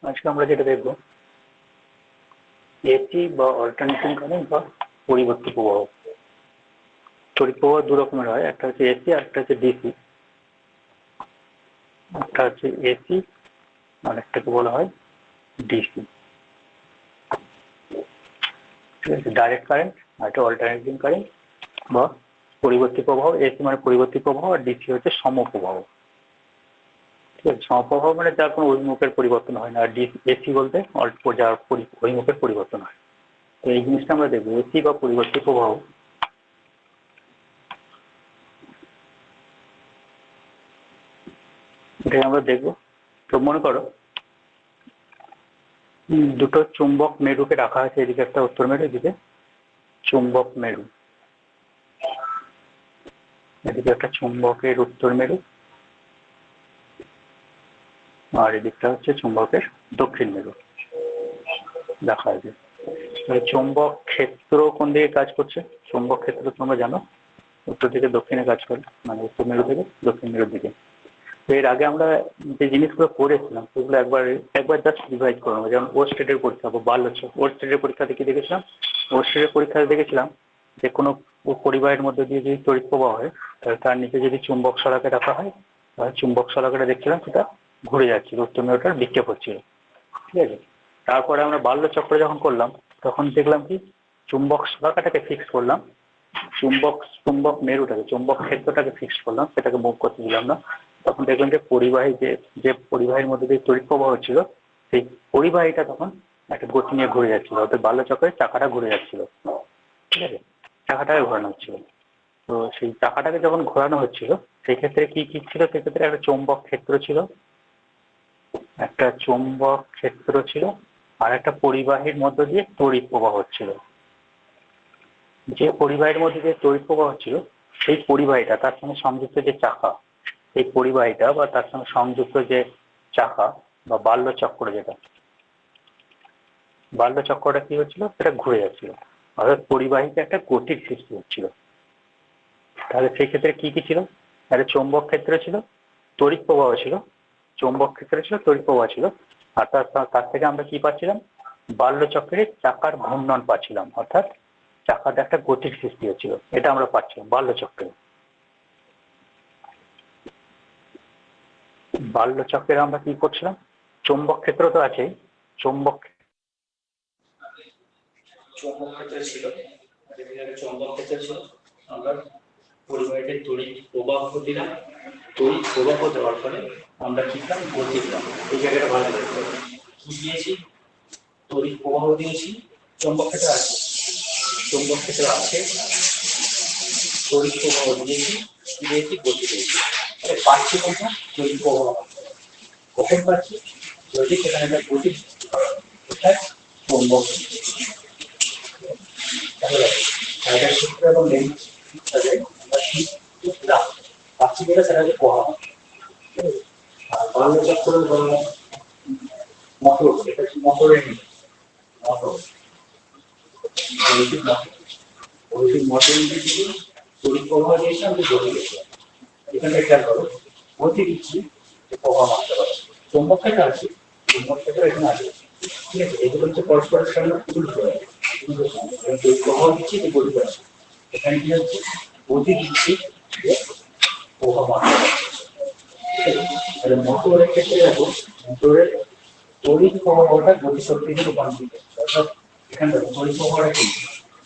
আজকে আমরা যেটা দেখবো এসি বা অল্টারনেটিং কারেন্ট বা পরিবর্তী প্রবাহ। তড়িৎ প্রবাহ দু রকমের হয়, একটা হচ্ছে এসি আর একটা হচ্ছে ডিসি। একটা হচ্ছে এসি আর একটাকে বলা হয় ডিসি। ঠিক আছে, ডাইরেক্ট কারেন্ট আর একটা অল্টারনেটিং কারেন্ট বা পরিবর্তী প্রবাহ। এসি মানে পরিবর্তী প্রবাহ আর ডিসি হচ্ছে সমপ্রবাহ। ঠিক আছে, সমপ্রবাহ মানে যার কোনো অভিমুখের পরিবর্তন হয় না, আর এসি বলতে অল্প যার অভিমুখের পরিবর্তন হয়। তো এই জিনিসটা আমরা দেখবো, এসি বা পরিবর্তী প্রবাহ। এটাকে আমরা দেখবো। তো মনে করো দুটো চুম্বক মেরুকে রাখা আছে, এদিকে একটা উত্তর মেরু, এদিকে চুম্বক মেরু, এদিকে একটা চুম্বকের উত্তর মেরু আর এদিকটা হচ্ছে চুম্বকের দক্ষিণ মেরু দেখা আছে। চুম্বক ক্ষেত্র কোন দিকে কাজ করছে? চুম্বক ক্ষেত্র তোমরা জানো উত্তর থেকে দক্ষিণে কাজ করে, মানে উত্তর মেরু থেকে দক্ষিণ মেরুর দিকে। এর আগে আমরা যে জিনিসগুলো পড়েছিলাম সেগুলো একবার একবার জাস্ট রিভাইজ করবো। যেমন ওস্টেটের পরীক্ষা বা বাল্যছক, ওস্টেটের পরীক্ষাতে কি দেখেছিলাম? ওস্টেটের পরীক্ষাতে দেখেছিলাম যে কোনো পরিবাহের মধ্যে দিয়ে যদি তড়িৎ প্রবাহ হয় তাহলে তার নিচে যদি চুম্বক শলাকা রাখা হয় তাহলে চুম্বক শলাকাটা দেখছিলাম সেটা ঘুরে যাচ্ছিল, উত্তর মেরুটার বিক্ষেপ হচ্ছিল। ঠিক আছে, তারপরে আমরা বাল্যচক্র যখন করলাম তখন দেখলাম কি চুম্বক শলাকাটাকে ফিক্স করলাম, চুম্বক চুম্বক মেরুটাকে চুম্বক ক্ষেত্রটাকে ফিক্স করলাম, সেটাকে মুভ করতে দিলাম না। তখন দেখলাম যে পরিবাহী যে পরিবাহীর মধ্যে দিয়ে তড়িৎ প্রবাহ হচ্ছিল সেই পরিবাহীটা তখন একটা গতি নিয়ে ঘুরে যাচ্ছিল, অর্থাৎ বাল্যচক্রের চাকাটা ঘুরে যাচ্ছিল। ঠিক আছে, চাকাটাকে ঘোরানো হচ্ছিল। তো সেই চাকাটাকে যখন ঘোরানো হচ্ছিল সেই ক্ষেত্রে কি কি ছিল? সেক্ষেত্রে একটা চৌম্বক ক্ষেত্র ছিল, একটা চৌম্বক ক্ষেত্র ছিল আর একটা পরিবাহীর মধ্য দিয়ে তড়িৎ প্রবাহ হচ্ছিল। যে পরিবাহীর মধ্যে দিয়ে তড়িৎ প্রবাহ হচ্ছিল সেই পরিবাহীটা তার সঙ্গে সংযুক্ত যে চাকা, এই পরিবাহীটা বা তার সঙ্গে সংযুক্ত যে চাকা বা বাল্যচক্র, যেটা বাল্যচক্রটা কি হচ্ছিল সেটা ঘুরে যাচ্ছিল, অর্থাৎ পরিবাহীতে একটা গতির সৃষ্টি হচ্ছিল। তাহলে সেই ক্ষেত্রে কি কি ছিল? একটা চৌম্বক ক্ষেত্র ছিল, তড়িৎ প্রবাহ ছিল, চৌম্বক ক্ষেত্র ছিল, তড়িৎ প্রবাহ ছিল, আর তার থেকে আমরা কি পাচ্ছিলাম? বাল্যচক্রের চাকার ঘূর্ণন পাচ্ছিলাম, অর্থাৎ চাকাতে একটা গতির সৃষ্টি হচ্ছিল, এটা আমরা পাচ্ছিলাম বাল্যচক্রে। বাল্যচক্রে আমরা কি করছিলাম? চৌম্বক ক্ষেত্র তো আছে, চৌম্বক ক্ষেত্র ছিল, চৌম্বক ক্ষেত্র ছিল, আমরা পরিবাহীতে তড়িৎ প্রবাহ দিলাম, তড়িৎ প্রবাহ দেওয়ার ফলে আমরা কি পেলাম? গতি পেলাম। এই জায়গাটা ভালো লাগবে, কি দিয়েছি? তড়িৎ প্রবাহ দিয়েছি, চৌম্বক ক্ষেত্র আছে, চৌম্বক ক্ষেত্র আছে, তড়িৎ প্রবাহ দিয়েছি, দিয়েছি, গতি দিয়েছি। পাচ্ছি কোনটা? তড়িৎ প্রবাহ। কখন পাচ্ছি? যদি সেখানে একটা গতি কোথায়? চৌম্বক সূত্র এবং লেন্স পাচ্ছি যেটা সেটা হচ্ছে প্রবাহ। আর বাল্যচক্র বা মোটর, এটা হচ্ছে মোটরের মোটর, মোটর দিচ্ছি, তড়িৎ প্রবাহ দিয়েছি, আমি গতি দিচ্ছি। এখানে খেয়াল করো, গতি দিচ্ছি, প্রবাহ মানতে পারছি। চৌম্বক ক্ষেত্র আছে, চৌম্বক ক্ষেত্র এখানে আছে। ঠিক আছে, এগুলো হচ্ছে পরস্পরের সঙ্গে তুলতে হবে। প্রবাহ দিচ্ছি, গতি পাচ্ছি। এখানে কি হচ্ছে? গতি দিচ্ছি, প্রবাহ মানতে পারছি। তাহলে মোটরের ক্ষেত্রে দেখো, মোটরের তড়িৎ প্রবাহটা গতি শক্তিতে রূপান্তরিত, অর্থাৎ এখানে তড়িৎ প্রবাহটা কি?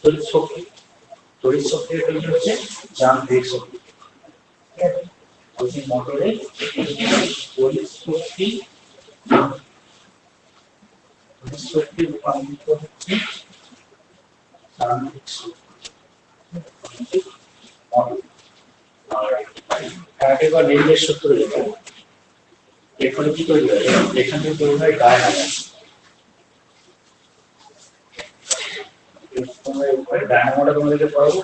তড়িৎ শক্তি, তড়িৎ শক্তির তৈরি হচ্ছে যান্ত্রিক শক্তি। ঠিক আছে, বলছি মোটরে তড়িৎ শক্তি রূপান্তরিত হচ্ছে যান্ত্রিক শক্তি। কাটে বা লেন্সের সূত্র যেটা, এখানে কি তৈরি হয়? এখানে তৈরি হয় ডায়নামো। ডায়নামোটা তোমাদেরকে পড়াবো,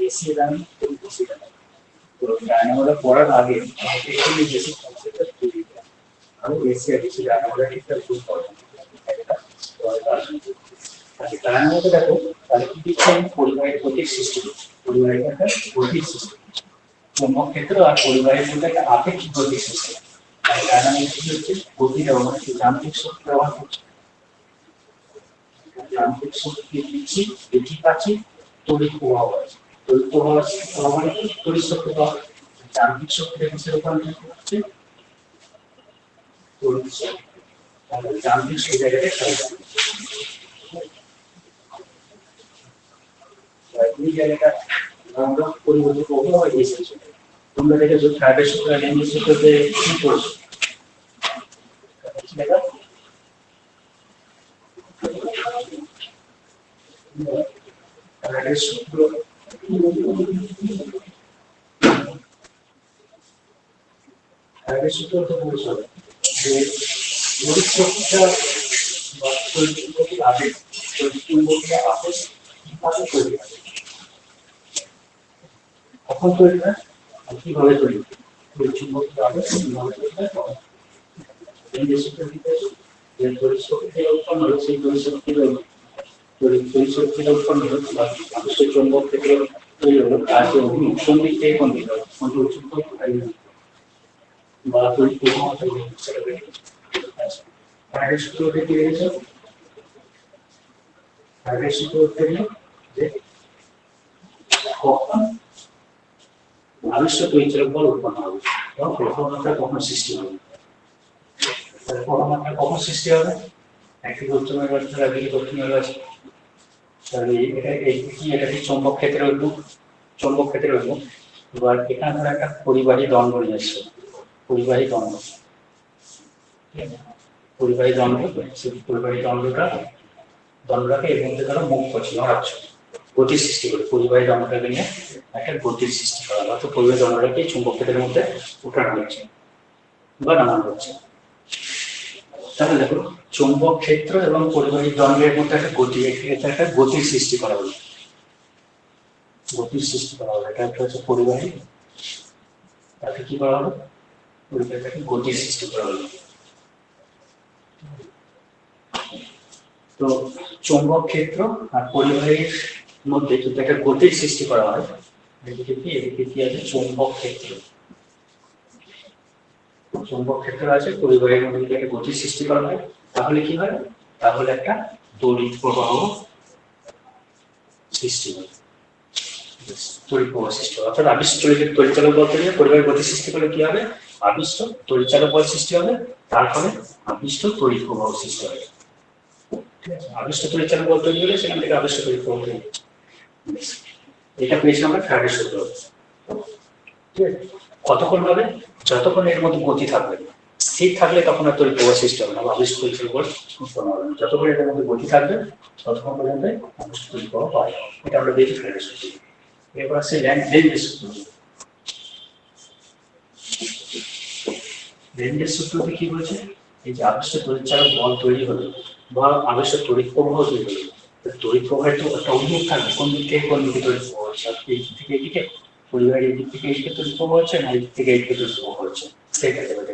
এসি ডায়নামো, ডিসি ডায়নামো। তো ডায়নামোটা পড়ার আগে এখানে বেসিক কনসেপ্টটা তৈরি করা, আমি এসি আর ডিসি ডায়নামোটা ঠিকঠাক বুঝতে পারবো। ডায়নামোটা দেখো, তাহলে কি দিচ্ছে? পরিবাহীর গতির সৃষ্টি, পরিবাহীর একটা গতির সৃষ্টি, চৌম্বক ক্ষেত্র আর পরিবাহীর মধ্যে একটা আপেক্ষিক গতির সৃষ্টি। আর ডায়নামিক হচ্ছে গতি ব্যবহার হচ্ছে যান্ত্রিক শক্তি ব্যবহার করছে, যান্ত্রিক শক্তি দিচ্ছি এটি কাছে তড়িৎ প্রবাহ আছে, তড়িৎ প্রবাহ আছে মানে কি তড়িৎ শক্তি পাওয়া, যান্ত্রিক শক্তিটা কিসে রূপান্তরিত হচ্ছে তড়িৎ শক্তি, তাহলে যান্ত্রিক সেই জায়গাটা খেয়াল রাখবে। এই জায়গাটা আমরা পরিবর্তিত প্রবাহ এসেছে, তোমরা দেখেছো ফ্যারাডের সূত্র লেন্জের সূত্রতে কি করছো দেখা ফ্যারাডের সূত্র ফ্যারাডের সূত্র তো বলছো যে তড়িৎ শক্তিটা বা তড়িৎ চুম্বকীয় আবেশ, তড়িৎ চুম্বকীয় আবেশ কিভাবে তৈরি হয়, কখন তৈরি হয় আর কিভাবে তৈরি হয়, তড়িৎ চুম্বকীয় আবেশ কিভাবে তৈরি হয় লেন্জের সূত্র দিতেছে যে তড়িৎ শক্তি উৎপন্ন হলো, সেই তড়িৎ শক্তির তড়িৎ শক্তিটা উৎপন্ন হলো বা আবেশের চৌম্বক ক্ষেত্র তৈরি হলো, তার যে অভিমুখ কোন দিক থেকে কোন দিকে কোন চুম্বক বা তড়িৎ প্রবাহ তৈরি হচ্ছে ফ্যারাডের সূত্রটা কি রয়েছে, ফ্যারাডের সূত্র থেকে যে কখন আবেশ তড়িৎচালক বল উৎপন্ন হবে এবং প্রবণতা কখন সৃষ্টি হবে, প্রবণতা কখন সৃষ্টি হবে একটি উচ্চমানের ব্যবস্থা আগে দক্ষিণের আছে, তাহলে এটা কি চৌম্বক ক্ষেত্রের উদ্ভব, চৌম্বক ক্ষেত্রের উদ্ভব। এবার এখানে ধরো একটা পরিবাহী দণ্ড নিয়ে এসছে, পরিবাহী দণ্ড, পরিবাহী দণ্ড, সেই পরিবাহী দণ্ডটাকে এর মধ্যে ধরো মুখ করছে নড়াচ্ছ, গতির সৃষ্টি করে পরিবাহী দণ্ডটাকে নিয়ে একটা গতির সৃষ্টি করা, অর্থাৎ পরিবাহী দণ্ডটাকে চুম্বক ক্ষেত্রের মধ্যে উঠানো হচ্ছে বা নামানো হচ্ছে। তাহলে দেখো চৌম্বক ক্ষেত্র এবং পরিবাহী দণ্ডের মধ্যে একটা গতি, এটা একটা গতির সৃষ্টি করা হলো, গতির সৃষ্টি করা হলো, এটা একটা হচ্ছে পরিবাহী, তাকে কি করা হলো পরিবাহীটাকে গতির সৃষ্টি করা হলো। তো চৌম্বক ক্ষেত্র আর পরিবাহীর মধ্যে যদি একটা গতির সৃষ্টি করা হয়, এদিকে কি আছে চৌম্বক ক্ষেত্র, চৌম্বক ক্ষেত্র আছে পরিবাহীর মধ্যে যদি একটা গতির সৃষ্টি করা হয় তাহলে কি হয়, তাহলে একটা তড়িৎ প্রবাহ সৃষ্টি হয়, তড়িৎ প্রবাহ সৃষ্টি হয়, অর্থাৎ আবিষ্ট তড়িৎচালক বল থেকে পরিবাহীর গতি সৃষ্টি করলে কি হবে আবিষ্ট তড়িৎচালক বল সৃষ্টি হবে, তার ফলে আবিষ্ট তড়িৎ প্রবাহ সৃষ্টি হবে। আবিষ্ট তড়িৎচালক বল তৈরি হলে সেখান থেকে আবিষ্ট তড়িৎ প্রবাহ তৈরি হচ্ছে, এটা পেয়েছি আমরা ফ্যারাডের সূত্র। ঠিক আছে, কতক্ষণ হবে যতক্ষণ এর মধ্যে গতি থাকবে, স্থির থাকলে তখন আর তড়িৎ প্রবাহ সৃষ্টি হবে না, আবিষ্ট তড়িৎচালক বল উৎপন্ন হবে না, যতক্ষণ এর মধ্যে গতি থাকবে ততক্ষণ পর্যন্ত আবিষ্ট তড়িৎ প্রবাহ পাওয়া যাবে, এটা আমরা পেয়েছি ফ্যারাডের সূত্র। এরপর আসছে লেন্জের সূত্র। লেন্জের সূত্রটি কি বলছে, এই যে আবিষ্ট তড়িৎচালক বল তৈরি হলো বা আবিষ্ট তড়িৎ প্রবাহ তৈরি হলো, তড়িৎ প্রবাহের তো একটা অভিমুখ থাকবে, কোন দিক থেকে কোন দিকে তড়িৎ প্রবাহ হচ্ছে, এই দিক থেকে এদিকে পরিবারের এই দিক থেকে এইদিকে তড়িৎ প্রবাহ হচ্ছে না এই দিক থেকে এইদিকে তড়িৎ প্রবাহ হচ্ছে, সেটা দেখতে।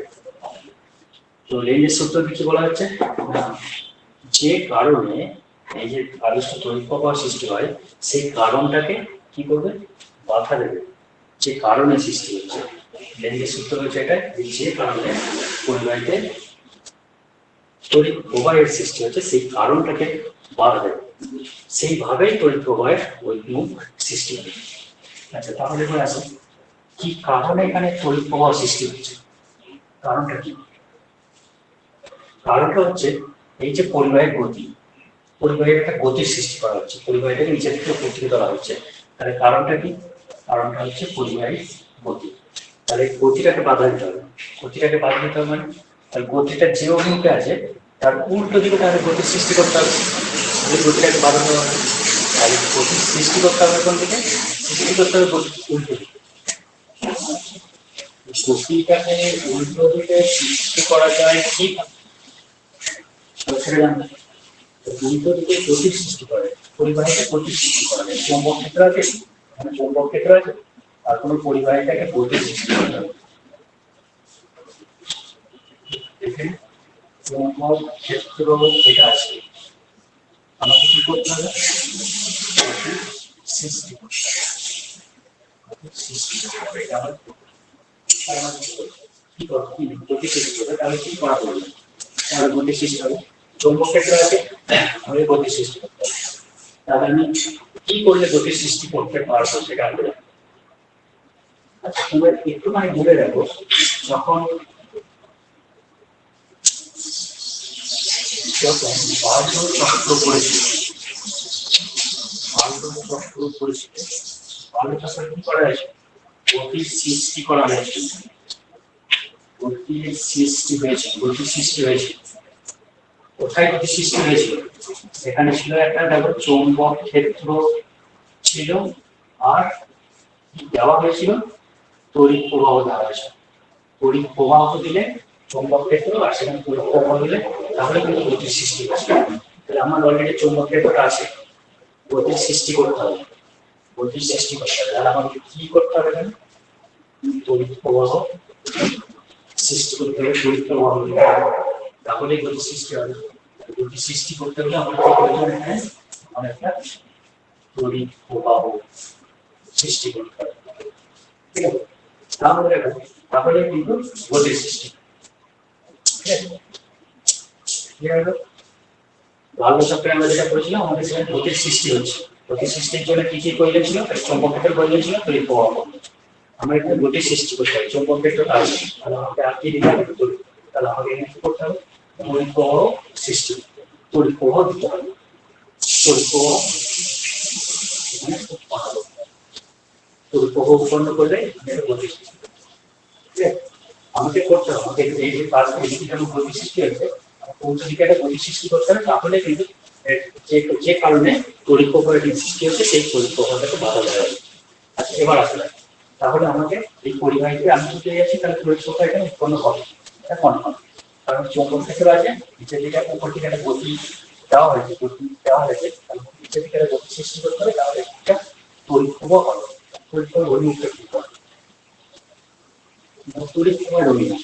তো লেন্জের সূত্রটি কি বলা হচ্ছে, যে কারণে এই যে আবিষ্ট তড়িৎ প্রবাহ সৃষ্টি হয় সেই কারণটাকে কি করবে বাধা দেবে, যে কারণে সৃষ্টি হচ্ছে, লেন্জের সূত্র হচ্ছে এটা, যে কারণে পরিবাহীতে তড়িৎ প্রবাহের সৃষ্টি হচ্ছে সেই কারণটাকে বাধা দেবে, সেইভাবেই তড়িৎ প্রবাহের উন্মুখ সৃষ্টি হবে। আচ্ছা তাহলে এবার আসুন কি কারণে এখানে তড়িৎ প্রবাহ সৃষ্টি হচ্ছে, কারণটা কি, কারণটা হচ্ছে এই যে পরিবাহের গতি, পরিবাহের একটা গতির সৃষ্টি করা হচ্ছে, পরিবাহীটাকে নিচে থেকে উপর দিকে তোলা হচ্ছে, তাহলে কারণটা কি, কারণটা হচ্ছে পরিবাহীর গতি, তাহলে গতিটাকে বাধা দিতে হবে, গতিটাকে বাধা দিতে হবে মানে তাহলে গতিটা যে অভিমুখে আছে তার উল্টো দিকে তাহলে গতির সৃষ্টি করতে হবে, তাহলে গতিটাকে বাধা দেওয়া হবে, তাহলে গতির সৃষ্টি করতে হবে কোন দিকে, সৃষ্টি করতে হবে উল্টো দিকে, গতিটাকে উল্টো দিকে সৃষ্টি করা যায় কি সেটা জানতে, উল্টো দিকে গতির সৃষ্টি করে পরিবাহীতে গতির সৃষ্টি করা যায়, চৌম্বক ক্ষেত্র আছে মানে চৌম্বক ক্ষেত্র আছে আর কোনো পরিবাহীটাকে গতির সৃষ্টি করতে হবে, চৌম্বক ক্ষেত্র এটা আছে আমাকে কি করতে হবে সৃষ্টি করতে হবে, সৃষ্টি করতে হবে, এটা আমার কি গতি সৃষ্টি হবে, তাহলে কি করা হবে? তাহলে গতি সৃষ্টি হবে। চৌম্বক ক্ষেত্র আছে, আমাদের গতি সৃষ্টি করতে হবে। তাহলে আমি কি করলে গতি সৃষ্টি করতে পারবো সেটা আমরা জানি। আচ্ছা, তোমরা একটুখানি বলে রাখো, যখন বার্নৌলি চক্র করেছিল, বার্নৌলি চক্র করেছিল, বার্নৌলি চক্র কি করা হয়েছে? গতির সৃষ্টি করা হয়েছে, গতির সৃষ্টি হয়েছে, গতি সৃষ্টি হয়েছে। কোথায় গতি সৃষ্টি হয়েছিল? সেখানে ছিল একটা দেখো চৌম্বক ক্ষেত্র ছিল, আর দেওয়া হয়েছিল তড়িৎ প্রবাহ দেওয়া হয়েছে। তড়িৎ প্রবাহ দিলে চৌম্বক ক্ষেত্র, আর সেখানে তড়িৎ প্রবাহ দিলে তাহলে কিন্তু গতির সৃষ্টি হচ্ছে। তাহলে আমার অলরেডি চৌম্বক ক্ষেত্রটা আছে, গতির সৃষ্টি করতে হবে, গতির সৃষ্টি করতে হবে। তাহলে আমাকে কি করতে হবে? তড়িৎ প্রবাহ সৃষ্টি করতে হবে, তড়িৎ প্রবাহ দিতে হবে, তাহলে গতি সৃষ্টি হবে। গতি সৃষ্টি করতে হলে আমাদের কি প্রয়োজন? এখানে আমার একটা তড়িৎ প্রবাহ সৃষ্টি করতে হবে, ঠিক আছে? তাহলে কিন্তু গতির সৃষ্টি, ঠিক আছে? বার্নৌলি চক্রে আমরা যেটা করেছিলাম, আমাদের সেখানে গতির সৃষ্টি হচ্ছে। গতির সৃষ্টির জন্য কি কি প্রয়োজন ছিল? চৌম্বক ক্ষেত্রের প্রয়োজন ছিল, তড়িৎ প্রবাহ। আমরা এখানে গতির সৃষ্টি করতে হবে, চৌম্বক ক্ষেত্রটা আছে, তাহলে আমাকে আর কি দিতে হবে? তাহলে আমাকে এখানে কি করতে হবে? তড়িৎ প্রবাহ সৃষ্টি, তড়িৎ প্রবাহ দিতে হবে, তড়িৎ প্রবাহ এখানে উৎপন্ন করতে হবে। তড়িৎ প্রবাহ উৎপন্ন করলে আমাদের গতি সৃষ্টি, ঠিক আছে? আমাকে করতে হবে, আমাকে এই যে কাজ এদিকে যেমন গতি সৃষ্টি হয়েছে, উল্টো দিকে একটা গতি সৃষ্টি করতে হবে, তাহলে কিন্তু যে কারণে তড়িৎ প্রবাহের সৃষ্টি হচ্ছে সেই তড়িৎ প্রবাহটাকে বাধা দেওয়া হবে। আচ্ছা, এবার আসলে তাহলে আমাকে এই পরিবাহীতে আমি যদি যাচ্ছি, তাহলে তড়িৎ প্রবাহ এখানে উৎপন্ন হবে, এটা কনফার্ম। কারণ চৌম্বক ক্ষেত্র আছে, নিচের দিকে উপর দিকে একটা গতি দেওয়া হয়েছে, গতি দেওয়া হয়েছে, তাহলে নিচের দিকে একটা গতি সৃষ্টি করতে হবে, তাহলে এটা তড়িৎ প্রবাহ হবে। তড়িৎ প্রবাহ অভিমুখে কি হবে? তড়িৎ প্রবাহ অভিমুখ,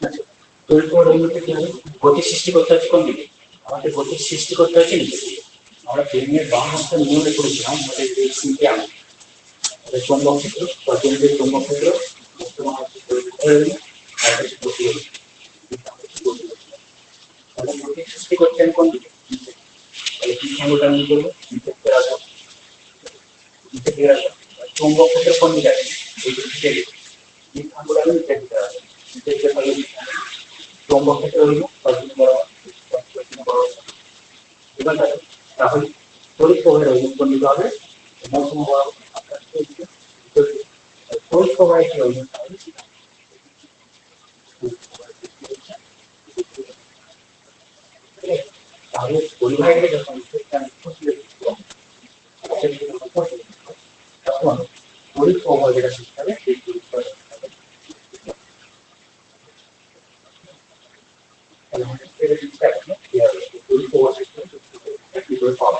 আচ্ছা, তড়িৎ প্রবাহ অভিমুখে কি হবে? গতি সৃষ্টি করতে হচ্ছে কোন দিকে? আমাদের গতির সৃষ্টি করতে হচ্ছে নিচের দিকে। আমরা বেনের বাম হাতটা নিয়মে করেছিলাম, আমাদের এই সিটি আগে চৌম্বক ক্ষেত্র বা কেন্দ্রের চৌম্বক ক্ষেত্র তাহলে গতি সৃষ্টি করছেন কোন দিকে? তাহলে কি ক্ষমতা আমি করবো? নিচের দিকে আসবো, নিচের দিকে আসবো। চৌম্বক ক্ষেত্র কোন দিকে আছে? এই দিকে এই ক্ষমতা আমি নিচের দিকে আসবো, নিচের দিকে তাহলে চৌম্বক ক্ষেত্র হইল এবার তাহলে তড়িৎ প্রবাহের অভিমুখ দিতে হবে, তড়িৎ প্রবাহ কি হবে? তাহলে পরিবাহীকে যখন তখন তড়িৎ প্রবাহ যেটা সৃষ্টি হবে সেই তড়িৎ প্রবাহ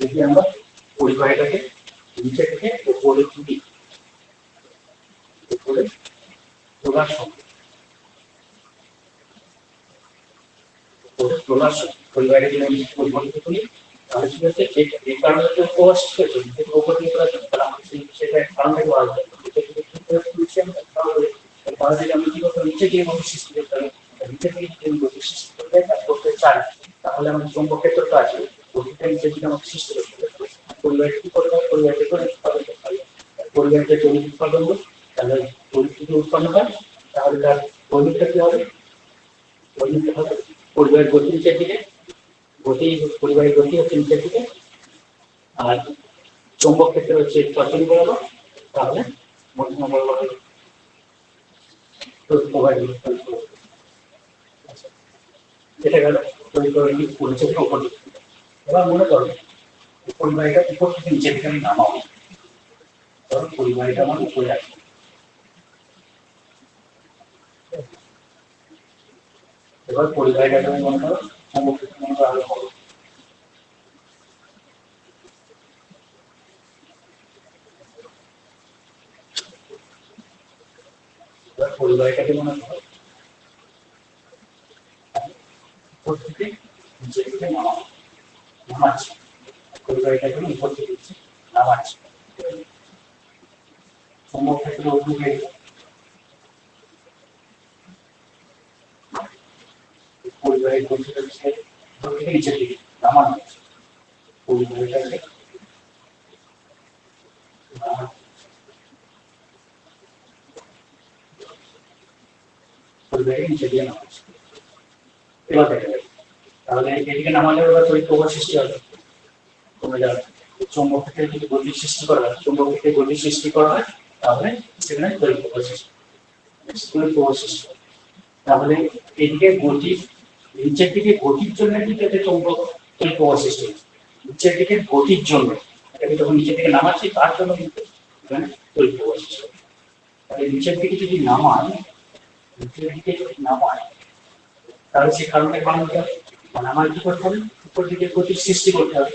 যদি আমরা পরিবাহীটাকে নিচে থেকে উপরে তুলি, উপরে তোলার সময়, তোলার সময় পরিবাহীটাকে পরিবর্তিত করি, তাহলে কি হচ্ছে? যে কারণে উপবাস হয়েছে নিচে উপর দিকে তোলার জন্য, তাহলে আমাদের সেটা কারণটাকে বলা যায় তাহলে আমি কি করতে? নিচে গিয়ে গতি সৃষ্টি করতে হবে। নিচে থেকে যদি গতি সৃষ্টি করতে করতে চাই, তাহলে আমাদের চৌম্বক ক্ষেত্রটা আছে, গতিটা নিচে থেকে আমাকে সৃষ্টি করতে হবে। পরিবাহী কি করতে হবে? পরিবাহীকে উৎপাদন করতে হবে। পরিবাহীকে তড়িৎ উৎপাদন করবে, তাহলে তড়িৎ যদি উৎপন্ন হয়, তাহলে তার তড়িৎটা কি হবে? তড়িৎটা হবে পরিবাহীর গতি নিচের দিকে, গতি পরিবাহীর গতি হচ্ছে নিচের দিকে, আর চৌম্বক ক্ষেত্র হচ্ছে তর্জনী বরাবর, তাহলে মধ্যমা বরাবর এটা গেল তড়িৎ প্রবাহ নিচে থেকে উপর দিকে। এবার মনে করো পরিবাহীটা উপর থেকে নিচে দিকে আমি নামাবো, ধরো পরিবাহীটা আমার উপরে আছে, এবার পরিবাহীটাকে আমি মনে করো চৌম্বক ক্ষেত্র মনে করো আরো বড়, এবার পরিবাহীটাকে মনে করো উপর থেকে নিচে দিকে নামাচ্ছি, পরিবাহীটাকে উপর থেকে নিচে নামাচ্ছি। চৌম্বক ক্ষেত্র অভিমুখে পরিবাহীর গতিটা হচ্ছে নিচের দিকে নামানো হচ্ছে। পরিবাহীটাকে পরিবাহীর নিচে দিয়ে নামানো হচ্ছে। এবার দেখা যাবে তাহলে এদিকে নামালে ওরা তড়িৎ প্রবাহ সৃষ্টি হবে। তোমরা জানো চৌম্বক ক্ষেত্রে যদি গতি সৃষ্টি করা হয়, চৌম্বক ক্ষেত্রে গতি সৃষ্টি করা হয় তাহলে সেখানে তড়িৎ প্রবাহ সৃষ্টি হয়। তাহলে এদিকে গতি নিচের দিকে গতির জন্য কিন্তু একটা চৌম্বক তড়িৎ প্রবাহ সৃষ্টি হচ্ছে। নিচের দিকে গতির জন্য এটাকে যখন নিচের দিকে নামাচ্ছি তার জন্য কিন্তু এখানে তড়িৎ প্রবাহ সৃষ্টি হয়। তাহলে নিচের দিকে যদি নামায়, নিচের দিকে যদি নামায় তাহলে সে কারণে বানাতে হবে, মানে আমার কি করতে হবে, উপর দিকে গতির সৃষ্টি করতে হবে।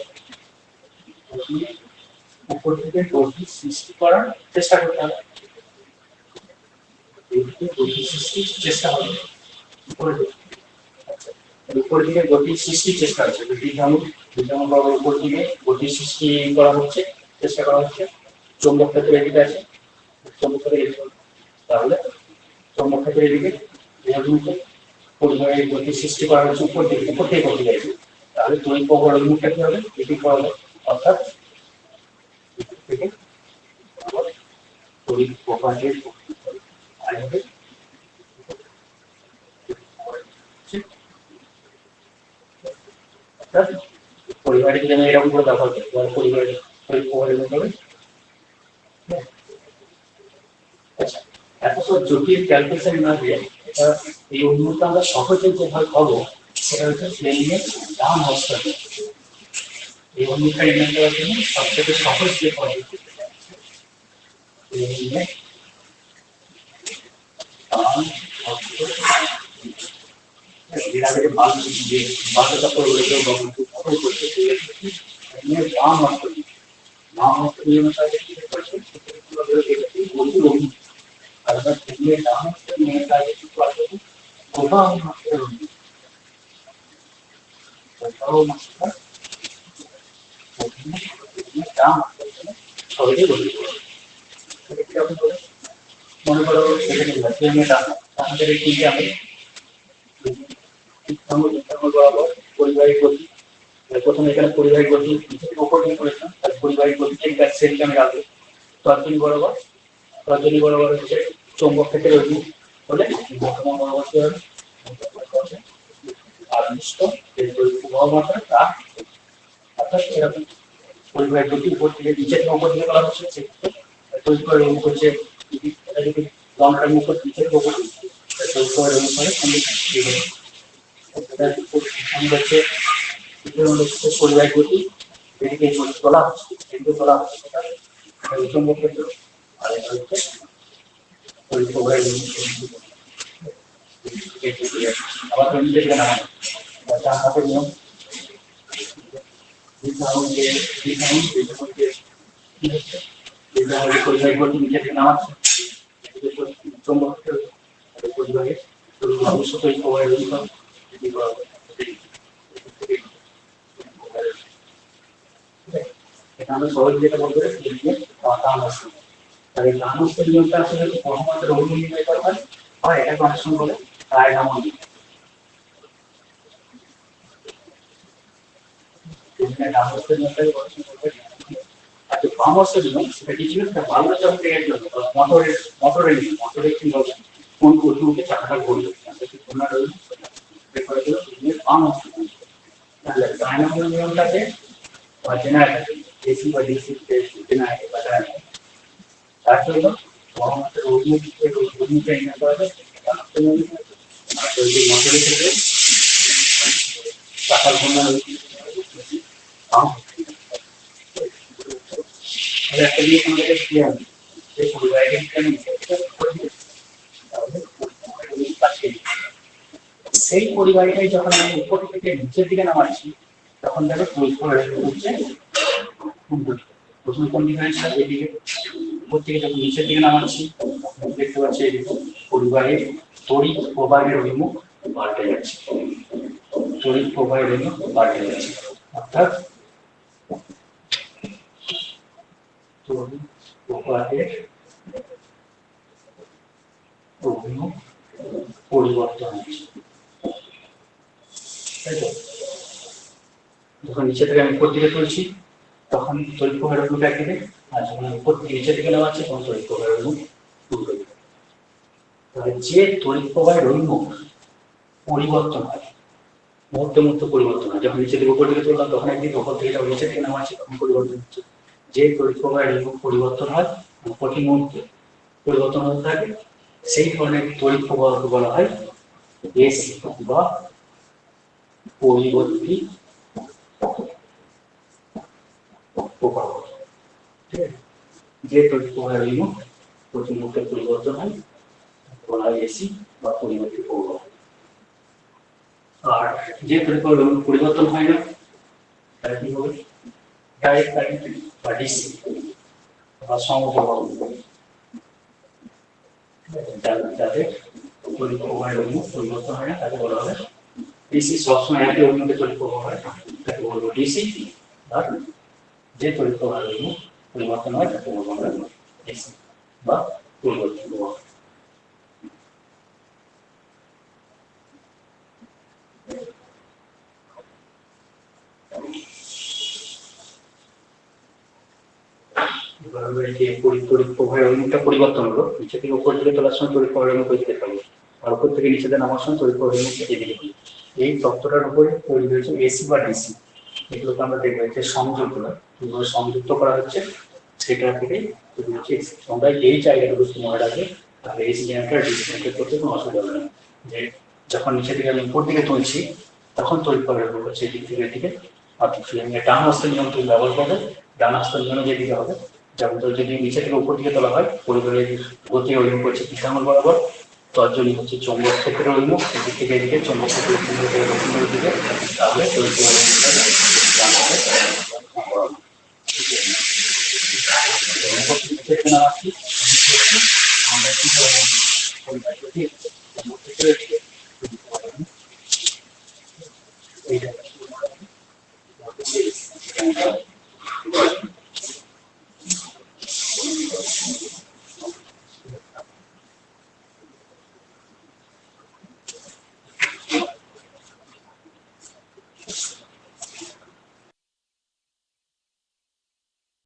উপর দিকে গতির সৃষ্টি করার চেষ্টা করতে হবে। গতির সৃষ্টির চেষ্টা হবে উপর দিকে গতির সৃষ্টির চেষ্টা হচ্ছে। যেমন উপর দিকে গতির সৃষ্টি করা হচ্ছে, চেষ্টা করা হচ্ছে। চৌম্বক ক্ষেত্র এদিকে আছে, চৌম্বক ক্ষেত্র এদিকে, তাহলে চৌম্বক ক্ষেত্র এদিকে পরিবাহীর গতির সৃষ্টি করা হচ্ছে উপর থেকে গতি যাচ্ছে। তাহলে তড়িৎ প্রবাহ অভিমুখটা কি হবে, এদিকে হবে, অর্থাৎ থেকে তড়িৎ প্রবাহের পরিবারের জন্য এরকম করে দেখা হচ্ছে পরিবারের তড়িৎ প্রবাহের হবে। আচ্ছা, এত সব জটিল ক্যালকুলেশন না দিয়ে এটা এই অভিমুখটা আমরা সহজে যেভাবে পাবো সেটা হচ্ছে প্লেনের ডান হস্তে। এই অভিমুখটা নির্ণয় করার জন্য সবথেকে সহজ যে পদ্ধতি প্লেনের ডান হস্ত। এর আগে যে বাঁধটা পরিবর্তন করছে প্লেনের ডান হস্ত অনুসারে কি করছে अगर ये डाउन में का ये होगा हम बताओ मतलब डाउन সহজে বলি মনে করো সেখানে লাগছে আমি ডাউন আমাদের এই যে আমি পরিবাহিক গতি প্রথমে এখানে পরিবাহিক গতি উপর নিয়ে করেছিলাম, তাহলে পরিবাহিক গতিকে সেদিকে আমি রাখবো তর্জনী বরাবর হচ্ছে চৌম্বক ক্ষেত্রের অভিমুখ হলে বর্তমান বরাবর কি হবে আদিষ্ট এর প্রবাহ মাত্রা তার অর্থাৎ এরকম পরিবাহিক গতি উপর থেকে নিচের উপর দিকে করা হচ্ছে সেক্ষেত্রে তড়িৎ প্রবাহের অভিমুখ হচ্ছে এটা যদি লম্বের মুখ নিচের উপর তড়িৎ প্রবাহের অভিমুখ হয় হচ্ছে পরিবাহিক গতি এদিকে তোলা হচ্ছে কিন্তু তোলা হচ্ছে সেটা চৌম্বক ক্ষেত্র আর এটা হচ্ছে তড়িৎ প্রবাহের আবার নিচে দিকে নামানো চার হাতের নিয়ম পরিবাহিক গতি নিচে দিকে নামাচ্ছে চৌম্বক ক্ষেত্র পরিবাহের অবশ্যই তড়িৎ প্রবাহের আমরা সহজ যেটা বলতে ডান হস্ত। তাহলে ডান হস্তের নিয়মটা আসলে প্রথমত অভিমুখ নির্ণয় করা হয় এটা কনেকশন বলে তাই নামন ডান হস্তের নিয়মটাকে কনেকশন করতে। আচ্ছা বাম হস্তের নিয়ম সেটা কি ছিল, বাল্ব চক্রের জন্য মোটরের কি হবে কোন অভিমুখে চাকাটা ঘুরবে তোমরা বাম হস্ত। তাহলে ডাইনামো নিয়মটাকে জেনারেটর এসি বা ডিসি জেনারেটর বা ডায়নামো তার জন্য আমাদের অভিমুখে নির্ণয় করা যায়। আর যদি মোটরের ক্ষেত্রে চাকার ঘূর্ণন একটা জিনিস আমাদের ক্লিয়ার যে পরিবাহিক সেই পরিবাহিকাই যখন আমি উপর থেকে নিচের দিকে নামাচ্ছি তখন দেখো তড়িৎ প্রবাহ হচ্ছে প্রথম কোন দিকে আছে এদিকে উপর থেকে যখন নিচের দিকে নামাচ্ছি দেখতে পাচ্ছি এদিকে পরিবাহীর তড়িৎ প্রবাহের অভিমুখ পাল্টে যাচ্ছে, তড়িৎ প্রবাহের অভিমুখ পাল্টে যাচ্ছে অর্থাৎ তড়িৎ প্রবাহের অভিমুখ পরিবর্তন হচ্ছে, তাই তো? যখন নিচে থেকে আমি উপর দিকে তুলছি তখন তড়িৎ প্রবাহের অভিমুখ একদিকে, আর যখন আমি উপর থেকে নিচে দিকে নেওয়া হচ্ছে তখন তড়িৎ প্রবাহের অভিমুখ উল্টো দিকে। তাহলে যে তড়িৎ প্রবাহের অভিমুখ পরিবর্তন হয়, মুহূর্তে মুহূর্তে পরিবর্তন হয়, যখন নিচে থেকে উপর দিকে তুললাম তখন একদিকে, উপর থেকে যখন নিচে দিকে নেওয়া হচ্ছে তখন পরিবর্তন হচ্ছে। যে তড়িৎ প্রবাহের অভিমুখ পরিবর্তন হয় প্রতি মুহূর্তে পরিবর্তন হতে থাকে, সেই ধরনের তড়িৎ প্রবাহকে বলা হয় এসি বা পরিবর্তী প্রবাহ। ঠিক আছে? যে তড়িৎ প্রবাহের অভিমুখ প্রতি মুহূর্তে পরিবর্তন হয় বলা হয় এসি বা পরিবর্তী প্রবাহ। আর যে তড়িৎ প্রবাহের অভিমুখ পরিবর্তন হয় না তাহলে কি হবে? ডাইরেক্ট কারেন্ট বা ডিসি বা সমপ্রবাহ। যাদের তড়িৎ প্রবাহের অভিমুখ পরিবর্তন হয় না তাকে বলা হবে ডিসি। সবসময় একই অভিমুখে তড়িৎ প্রবাহ হয় তাকে বলবো ডিসি। আর যে তড়িৎ প্রবাহের অভিমুখ পরিবর্তন হয় তাকে বলবো আমরা এসি বা পরিবর্তী প্রবাহ। তড়িৎ প্রবাহের অভিমুখটা পরিবর্তন হলো, নিচে থেকে উপর দিকে তোলার সময় তড়িৎ প্রবাহের অভিমুখ ওইদিকে থাকবে, আর উপর থেকে নিচে দিয়ে নামার সময় তড়িৎ প্রবাহের অভিমুখ এদিকে হবে। এই তত্ত্বটার উপরে তৈরি হয়েছে এসি বা ডিসি। এগুলোকে আমরা দেখবো যে সংযোগগুলো কিভাবে সংযুক্ত করা হচ্ছে সেটা থেকে তৈরি হচ্ছে এসি। তোমরা এই জায়গাটুকু মনে রাখবে, তাহলে এসি জেনারেটর ডিসি জেনারেটর করতে কোনো অসুবিধা হবে না। যে যখন নিচে থেকে আমি উপর দিকে তুলছি তখন তড়িৎ প্রবাহের অভিমুখ হচ্ছে এদিক থেকে এদিকে, আর ডান হস্তের নিয়ম তুমি ব্যবহার করবে। ডান হস্তের নিয়মে যেদিকে হবে, যেমন যদি নিচে থেকে উপর দিকে তোলা হয় পরিবারের গতি অভিমুখ হচ্ছে পিছাঙ্গুল বরাবর, তর্জনী হচ্ছে চৌম্বক ক্ষেত্রের অভিমুখ এদিক থেকে এদিকে, চৌম্বক ক্ষেত্রের কেন্দ্র থেকে দক্ষিণের দিকে, তাহলে তড়িৎ প্রবাহের